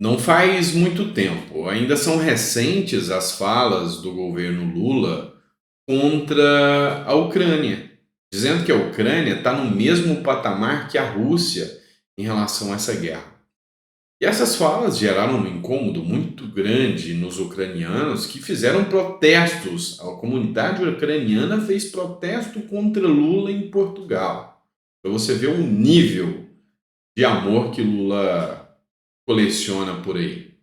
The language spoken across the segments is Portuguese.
Não faz muito tempo, ainda são recentes as falas do governo Lula contra a Ucrânia, dizendo que a Ucrânia está no mesmo patamar que a Rússia em relação a essa guerra. E essas falas geraram um incômodo muito grande nos ucranianos que fizeram protestos. A comunidade ucraniana fez protesto contra Lula em Portugal. Para você ver o nível de amor que Lula coleciona por aí.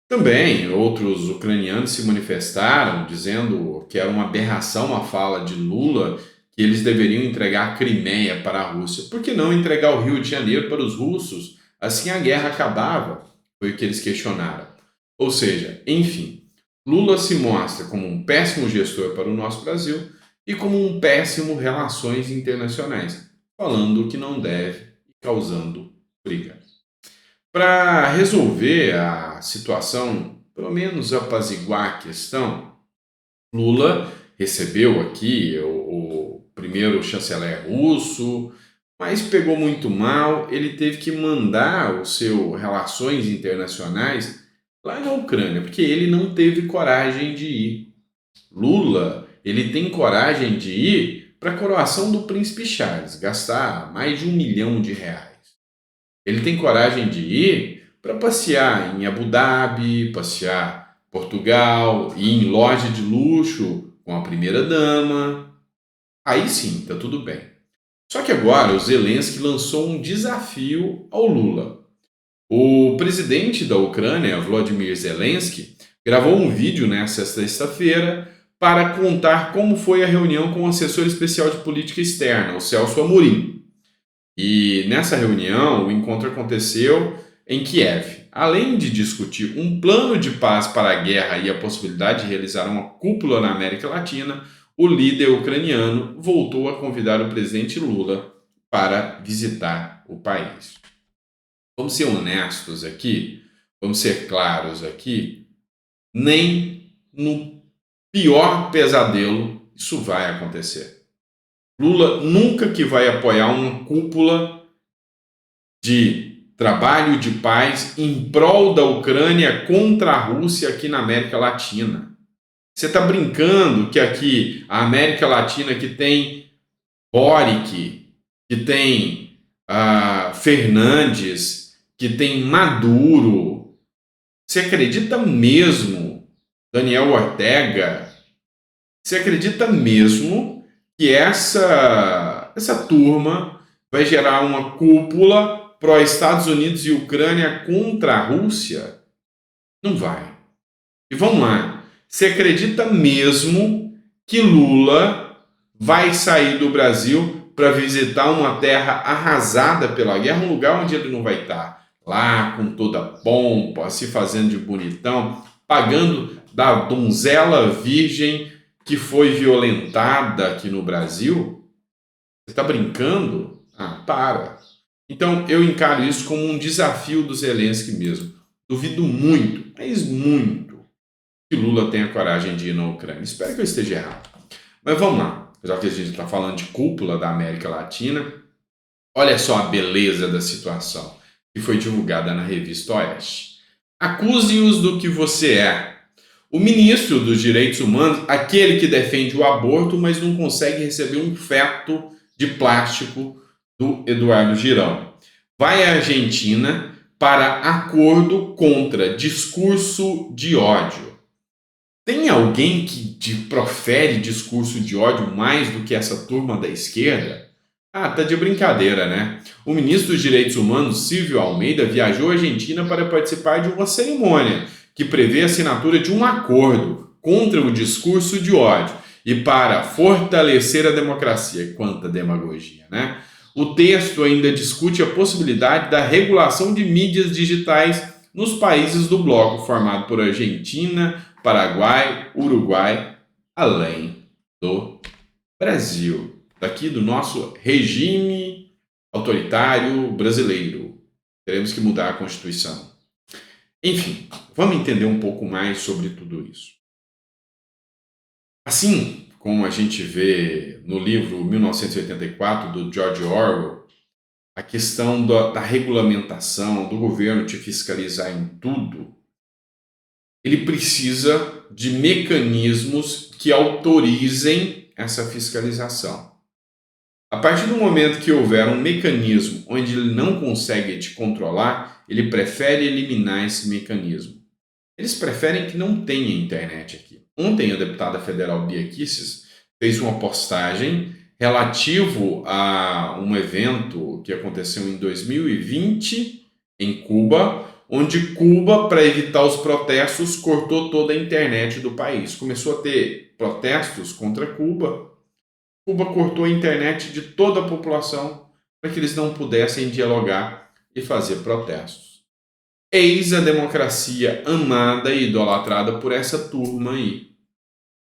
Também outros ucranianos se manifestaram dizendo que era uma aberração a fala de Lula que eles deveriam entregar a Crimeia para a Rússia. Por que não entregar o Rio de Janeiro para os russos? Assim a guerra acabava, foi o que eles questionaram. Ou seja, enfim, Lula se mostra como um péssimo gestor para o nosso Brasil e como um péssimo relações internacionais, falando o que não deve e causando briga. Para resolver a situação, pelo menos apaziguar a questão, Lula recebeu aqui o primeiro chanceler russo, mas pegou muito mal. Ele teve que mandar o seu relações internacionais lá na Ucrânia, porque ele não teve coragem de ir. Lula, ele tem coragem de ir para a coroação do príncipe Charles, gastar mais de R$ 1 milhão. Ele tem coragem de ir para passear em Abu Dhabi, passear em Portugal, ir em loja de luxo com a primeira-dama. Aí sim, tá tudo bem. Só que agora o Zelensky lançou um desafio ao Lula. O presidente da Ucrânia, Volodymyr Zelensky, gravou um vídeo nesta sexta-feira para contar como foi a reunião com o assessor especial de política externa, o Celso Amorim. E nessa reunião, o encontro aconteceu em Kiev. Além de discutir um plano de paz para a guerra e a possibilidade de realizar uma cúpula na América Latina, o líder ucraniano voltou a convidar o presidente Lula para visitar o país. Vamos ser honestos aqui, vamos ser claros aqui, nem no pior pesadelo isso vai acontecer. Lula nunca que vai apoiar uma cúpula de trabalho de paz em prol da Ucrânia contra a Rússia aqui na América Latina. Você está brincando que aqui a América Latina que tem Boric, que tem Fernandes, que tem Maduro. Você acredita mesmo, Daniel Ortega? Você acredita mesmo que essa turma vai gerar uma cúpula pró-Estados Unidos e Ucrânia contra a Rússia? Não vai. E vamos lá. Você acredita mesmo que Lula vai sair do Brasil para visitar uma terra arrasada pela guerra, um lugar onde ele não vai estar lá com toda a pompa, se fazendo de bonitão, pagando da donzela virgem que foi violentada aqui no Brasil? Você está brincando? Ah, para. Então eu encaro isso como um desafio do Zelensky mesmo. Duvido muito, mas muito, que Lula tenha coragem de ir na Ucrânia. Espero que eu esteja errado. Mas vamos lá, já que a gente está falando de cúpula da América Latina, olha só a beleza da situação que foi divulgada na revista Oeste. Acuse-os do que você é. O ministro dos Direitos Humanos, aquele que defende o aborto, mas não consegue receber um feto de plástico do Eduardo Girão, vai à Argentina para acordo contra discurso de ódio. Tem alguém que profere discurso de ódio mais do que essa turma da esquerda? Ah, tá de brincadeira, né? O ministro dos Direitos Humanos, Silvio Almeida, viajou à Argentina para participar de uma cerimônia que prevê a assinatura de um acordo contra o discurso de ódio e para fortalecer a democracia. Quanta demagogia, né? O texto ainda discute a possibilidade da regulação de mídias digitais nos países do bloco, formado por Argentina, Paraguai, Uruguai, além do Brasil, daqui do nosso regime autoritário brasileiro. Teremos que mudar a Constituição. Enfim, vamos entender um pouco mais sobre tudo isso. Assim como a gente vê no livro 1984 do George Orwell, a questão da regulamentação, do governo te fiscalizar em tudo, ele precisa de mecanismos que autorizem essa fiscalização. A partir do momento que houver um mecanismo onde ele não consegue te controlar, ele prefere eliminar esse mecanismo. Eles preferem que não tenha internet aqui. Ontem a deputada federal Bia Kicis fez uma postagem relativo a um evento que aconteceu em 2020 em Cuba, onde Cuba, para evitar os protestos, cortou toda a internet do país. Começou a ter protestos contra Cuba. Cuba cortou a internet de toda a população para que eles não pudessem dialogar e fazer protestos. Eis a democracia amada e idolatrada por essa turma aí.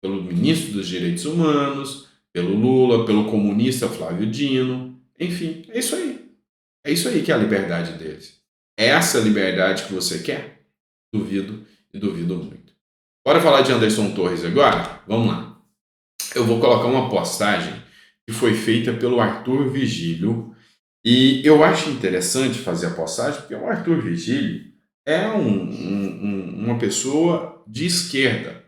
Pelo ministro dos Direitos Humanos, pelo Lula, pelo comunista Flávio Dino. Enfim, é isso aí. É isso aí que é a liberdade deles. É essa liberdade que você quer? Duvido e duvido muito. Bora falar de Anderson Torres agora? Vamos lá. Eu vou colocar uma postagem que foi feita pelo Arthur Vigílio e eu acho interessante fazer a postagem porque o Arthur Vigílio é uma pessoa de esquerda.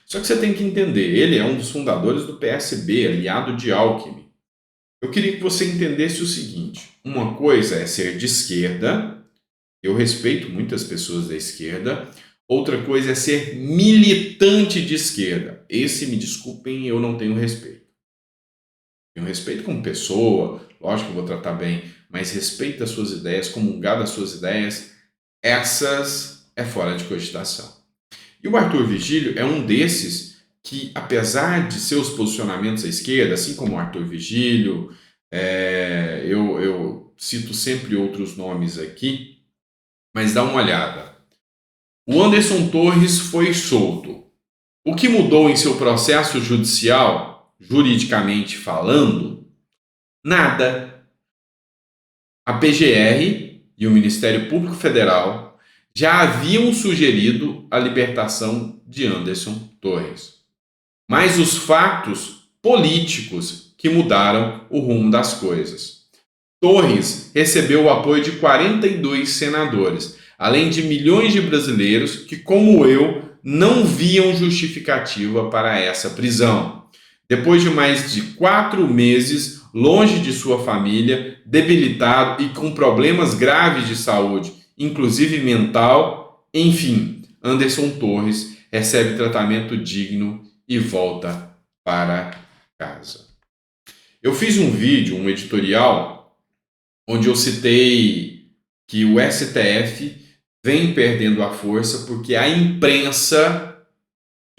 Só que você tem que entender, ele é um dos fundadores do PSB, aliado de Alckmin. Eu queria que você entendesse o seguinte, uma coisa é ser de esquerda, eu respeito muitas pessoas da esquerda, outra coisa é ser militante de esquerda. Esse, me desculpem, eu não tenho respeito. Tenho respeito como pessoa, lógico que eu vou tratar bem, mas respeito as suas ideias, comungar das suas ideias, essas é fora de cogitação. E o Arthur Vigílio é um desses que, apesar de seus posicionamentos à esquerda, assim como o Arthur Vigílio, eu cito sempre outros nomes aqui, mas dá uma olhada. O Anderson Torres foi solto. O que mudou em seu processo judicial, juridicamente falando? Nada. A PGR e o Ministério Público Federal já haviam sugerido a libertação de Anderson Torres. Mas os fatos políticos que mudaram o rumo das coisas. Torres recebeu o apoio de 42 senadores, além de milhões de brasileiros que, como eu, não viam justificativa para essa prisão. Depois de mais de 4 meses longe de sua família, debilitado e com problemas graves de saúde, inclusive mental, enfim, Anderson Torres recebe tratamento digno e volta para casa. Eu fiz um vídeo, um editorial, onde eu citei que o STF vem perdendo a força porque a imprensa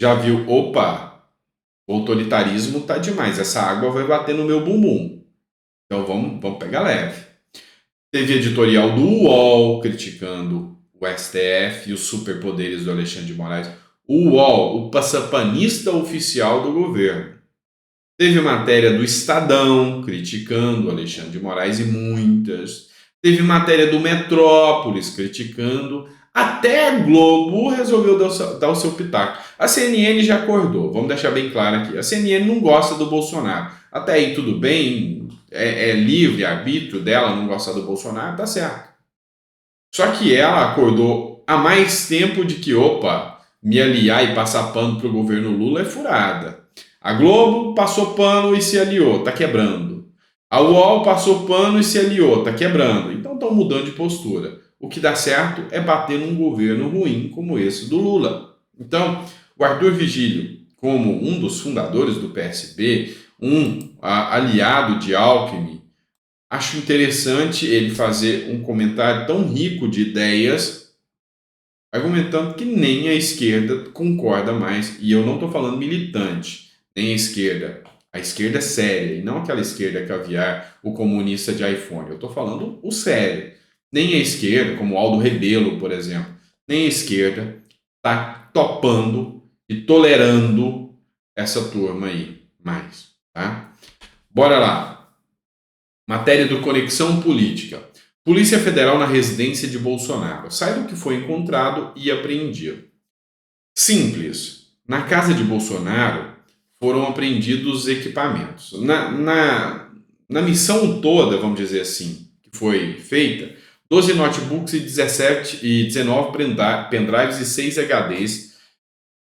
já viu, opa, o autoritarismo tá demais, essa água vai bater no meu bumbum. Então vamos pegar leve. Teve editorial do UOL criticando o STF e os superpoderes do Alexandre de Moraes. O UOL, o passapanista oficial do governo. Teve matéria do Estadão criticando o Alexandre de Moraes e muitas. Teve matéria do Metrópolis criticando. Até a Globo resolveu dar o seu pitaco. A CNN já acordou, vamos deixar bem claro aqui. A CNN não gosta do Bolsonaro. Até aí tudo bem, é livre arbítrio dela não gostar do Bolsonaro, tá certo. Só que ela acordou há mais tempo de que, opa, me aliar e passar pano pro governo Lula é furada. A Globo passou pano e se aliou, tá quebrando. A UOL passou pano e se aliou, tá quebrando. Então estão mudando de postura. O que dá certo é bater num governo ruim como esse do Lula. Então, o Arthur Vigílio, como um dos fundadores do PSB, um aliado de Alckmin, acho interessante ele fazer um comentário tão rico de ideias, argumentando que nem a esquerda concorda mais, e eu não estou falando militante, nem a esquerda é séria, e não aquela esquerda caviar, o comunista de iPhone, eu estou falando o sério. Nem a esquerda, como Aldo Rebelo, por exemplo, nem a esquerda está topando e tolerando essa turma aí mais, tá? Bora lá. Matéria do Conexão Política. Polícia Federal na residência de Bolsonaro. Saiba o que foi encontrado e apreendido. Simples. Na casa de Bolsonaro foram apreendidos equipamentos. Na missão toda, vamos dizer assim, que foi feita, 12 notebooks e 19 pendrives e 6 HDs,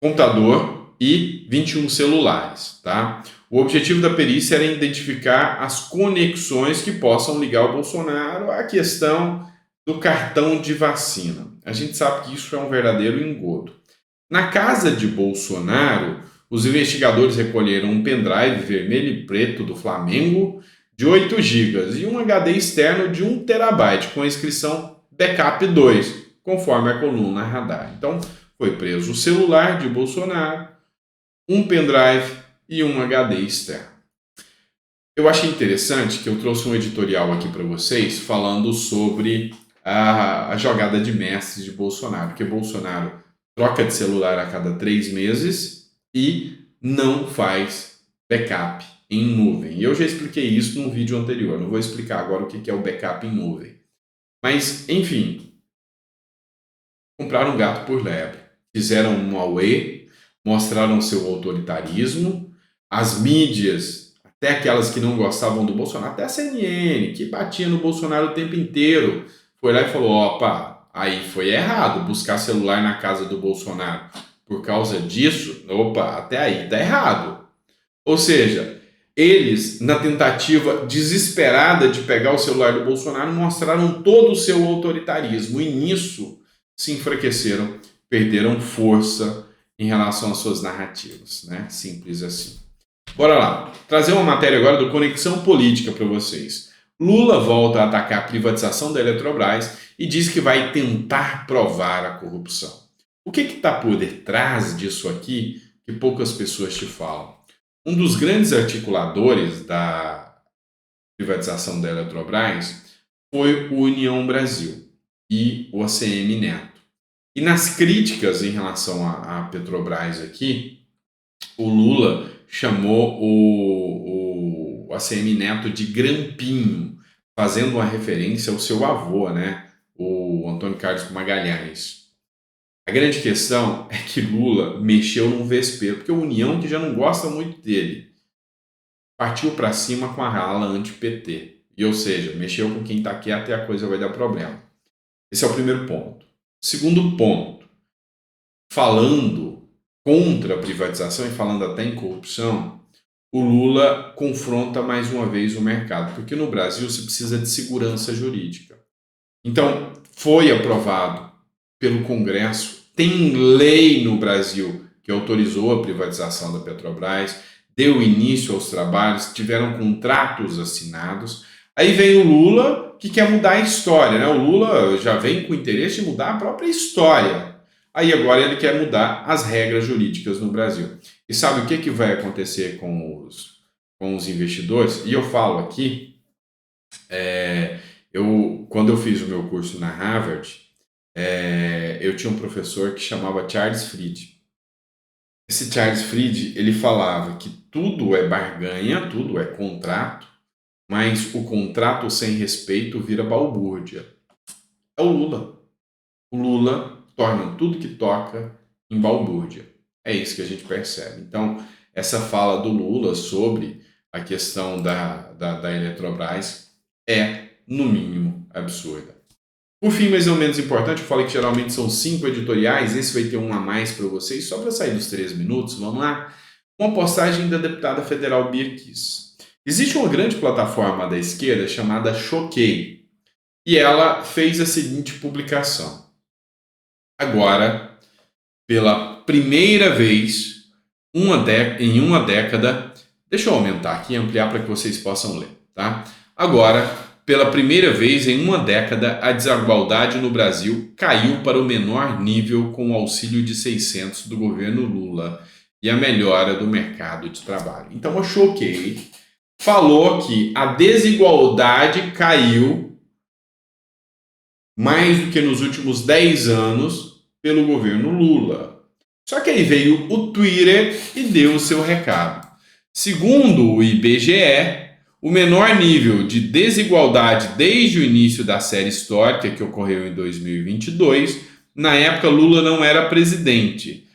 computador e 21 celulares, tá? O objetivo da perícia era identificar as conexões que possam ligar o Bolsonaro à questão do cartão de vacina. A gente sabe que isso é um verdadeiro engodo. Na casa de Bolsonaro, os investigadores recolheram um pendrive vermelho e preto do Flamengo de 8 GB e um HD externo de 1 TB com a inscrição Backup 2, conforme a coluna Radar. Então, foi preso o celular de Bolsonaro, um pendrive e um HD externo. Eu achei interessante que eu trouxe um editorial aqui para vocês falando sobre a jogada de mestre de Bolsonaro, porque Bolsonaro troca de celular a cada 3 meses e não faz backup em nuvem. E eu já expliquei isso num vídeo anterior, não vou explicar agora o que é o backup em nuvem. Mas, enfim, compraram um gato por lebre, fizeram um Huawei, mostraram seu autoritarismo, as mídias, até aquelas que não gostavam do Bolsonaro, até a CNN, que batia no Bolsonaro o tempo inteiro, foi lá e falou, opa, aí foi errado buscar celular na casa do Bolsonaro. Por causa disso, opa, até aí tá errado. Ou seja, eles, na tentativa desesperada de pegar o celular do Bolsonaro, mostraram todo o seu autoritarismo e nisso se enfraqueceram, perderam força em relação às suas narrativas, né? Simples assim. Bora lá, trazer uma matéria agora do Conexão Política para vocês. Lula volta a atacar a privatização da Eletrobras e diz que vai tentar provar a corrupção. O que está por detrás disso aqui que poucas pessoas te falam? Um dos grandes articuladores da privatização da Eletrobras foi o União Brasil e o ACM Neto. E nas críticas em relação à Petrobras aqui, o Lula chamou o ACM Neto de grampinho, fazendo uma referência ao seu avô, né? O Antônio Carlos Magalhães. A grande questão é que Lula mexeu num vespeiro, porque a União, que já não gosta muito dele, partiu para cima com a ala anti-PT. E, ou seja, mexeu com quem está quieto e a coisa vai dar problema. Esse é o primeiro ponto. Segundo ponto, falando contra a privatização e falando até em corrupção, o Lula confronta mais uma vez o mercado, porque no Brasil se precisa de segurança jurídica. Então, foi aprovado pelo Congresso, tem lei no Brasil que autorizou a privatização da Petrobras, deu início aos trabalhos, tiveram contratos assinados. Aí vem o Lula, que quer mudar a história, né? O Lula já vem com interesse em mudar a própria história. Aí agora ele quer mudar as regras jurídicas no Brasil. E sabe o que vai acontecer com os investidores? E eu falo aqui, quando eu fiz o meu curso na Harvard, eu tinha um professor que chamava Charles Fried. Esse Charles Fried, ele falava que tudo é barganha, tudo é contrato, mas o contrato sem respeito vira balbúrdia. É o Lula. O Lula torna tudo que toca em balbúrdia. É isso que a gente percebe. Então, essa fala do Lula sobre a questão da Eletrobras é, no mínimo, absurda. Por fim, mas não menos importante, eu falei que geralmente são 5 editoriais, esse vai ter um a mais para vocês, só para sair dos 3 minutos, vamos lá? Uma postagem da deputada federal Bia Kicis. Existe uma grande plataforma da esquerda chamada Choquei, e ela fez a seguinte publicação. Agora, pela primeira vez em uma década, deixa eu aumentar aqui e ampliar para que vocês possam ler, tá? Agora, pela primeira vez em uma década, a desigualdade no Brasil caiu para o menor nível com o auxílio de 600 do governo Lula e a melhora do mercado de trabalho. Então, eu Choquei falou que a desigualdade caiu mais do que nos últimos 10 anos pelo governo Lula. Só que aí veio o Twitter e deu o seu recado. Segundo o IBGE, o menor nível de desigualdade desde o início da série histórica, que ocorreu em 2022, na época Lula não era presidente.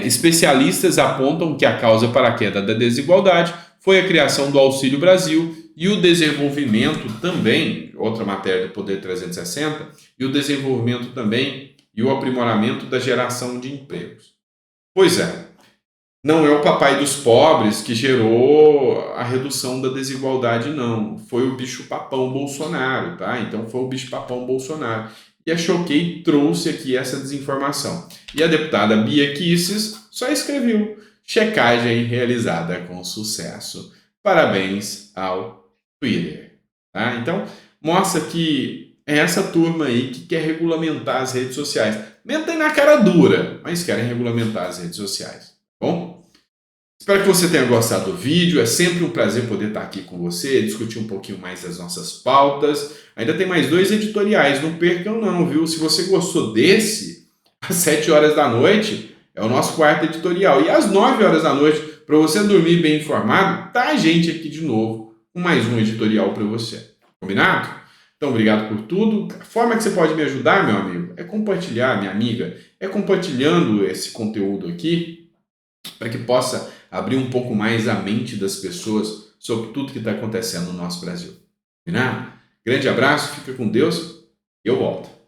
Especialistas apontam que a causa para a queda da desigualdade foi a criação do Auxílio Brasil e o desenvolvimento também, outra matéria do Poder 360, e o desenvolvimento também e o aprimoramento da geração de empregos. Pois é, não é o papai dos pobres que gerou a redução da desigualdade, não. Foi o bicho-papão Bolsonaro, tá? Então foi o bicho-papão Bolsonaro. E a Choquei trouxe aqui essa desinformação. E a deputada Bia Kicis só escreveu: checagem realizada com sucesso. Parabéns ao Twitter. Tá? Então, mostra que é essa turma aí que quer regulamentar as redes sociais. Mentem na cara dura, mas querem regulamentar as redes sociais. Bom? Espero que você tenha gostado do vídeo. É sempre um prazer poder estar aqui com você, discutir um pouquinho mais das nossas pautas. Ainda tem mais 2 editoriais, não percam não, viu? Se você gostou desse, às 7 horas da noite é o nosso quarto editorial. E às 9 horas da noite, para você dormir bem informado, tá a gente aqui de novo com mais um editorial para você. Combinado? Então, obrigado por tudo. A forma que você pode me ajudar, meu amigo, é compartilhar, minha amiga, é compartilhando esse conteúdo aqui para que possa abrir um pouco mais a mente das pessoas sobre tudo que está acontecendo no nosso Brasil. Combinado? Grande abraço, fica com Deus e eu volto.